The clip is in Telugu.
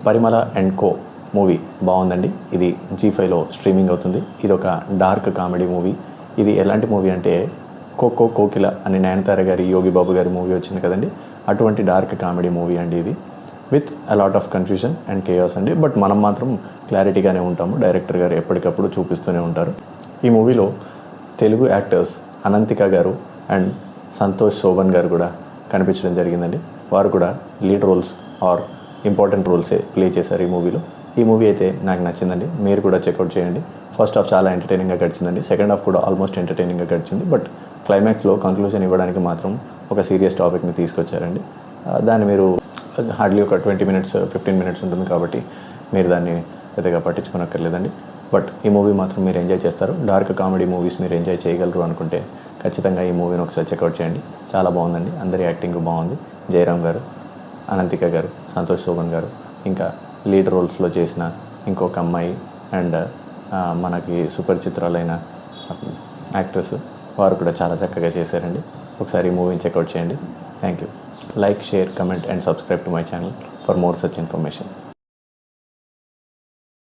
పరిమళ అండ్ కో మూవీ బాగుందండి. ఇది జీ5లో స్ట్రీమింగ్ అవుతుంది. ఇది ఒక డార్క్ కామెడీ మూవీ. ఇది ఎలాంటి మూవీ అంటే కోకో కోకిల అని నయనతార గారి, యోగి బాబు గారి మూవీ వచ్చింది కదండి, అటువంటి డార్క్ కామెడీ మూవీ అండి ఇది. With a lot of confusion and chaos అండి. బట్ మనం మాత్రం క్లారిటీగానే ఉంటాము. డైరెక్టర్ గారు ఎప్పటికప్పుడు చూపిస్తూనే ఉంటారు. ఈ మూవీలో తెలుగు యాక్టర్స్ అనంతిక గారు అండ్ సంతోష్ శోభన్ గారు కూడా కనిపించడం జరిగిందండి. వారు కూడా లీడ్ రోల్స్ ఆర్ ఇంపార్టెంట్ రోల్సే ప్లే చేశారు ఈ మూవీలో. ఈ మూవీ అయితే నాకు నచ్చిందండి. మీరు కూడా చెక్అవుట్ చేయండి. ఫస్ట్ హాఫ్ చాలా ఎంటర్టైనింగ్గా గడిచిందండి. సెకండ్ హాఫ్ కూడా ఆల్మోస్ట్ ఎంటర్టైనింగ్గా గడిచింది. బట్ క్లైమాక్స్లో కంక్లూజన్ ఇవ్వడానికి మాత్రం ఒక సీరియస్ టాపిక్ని తీసుకొచ్చారండి. దాన్ని మీరు హార్డ్లీ ఒక 20 minutes 15 minutes ఉంటుంది కాబట్టి మీరు దాన్ని పెద్దగా పట్టించుకోనక్కర్లేదండి. బట్ ఈ మూవీ మాత్రం మీరు ఎంజాయ్ చేస్తారు. డార్క్ కామెడీ మూవీస్ మీరు ఎంజాయ్ చేయగలరు అనుకుంటే ఖచ్చితంగా ఈ మూవీని ఒకసారి చెక్అవుట్ చేయండి. చాలా బాగుందండి. అందరి యాక్టింగ్ బాగుంది. జయరామ్ గారు, అనంతిక గారు, సంతోష్ శోభన్ గారు, ఇంకా లీడ్ రోల్స్లో చేసిన ఇంకొక అమ్మాయి అండ్ మనకి సుపరిచిత్రాలైన యాక్ట్రెస్ వారు కూడా చాలా చక్కగా చేశారండి. ఒకసారి ఈ మూవీని చెక్అవుట్ చేయండి. Thank you. Like, share, comment and subscribe to my channel for more such information.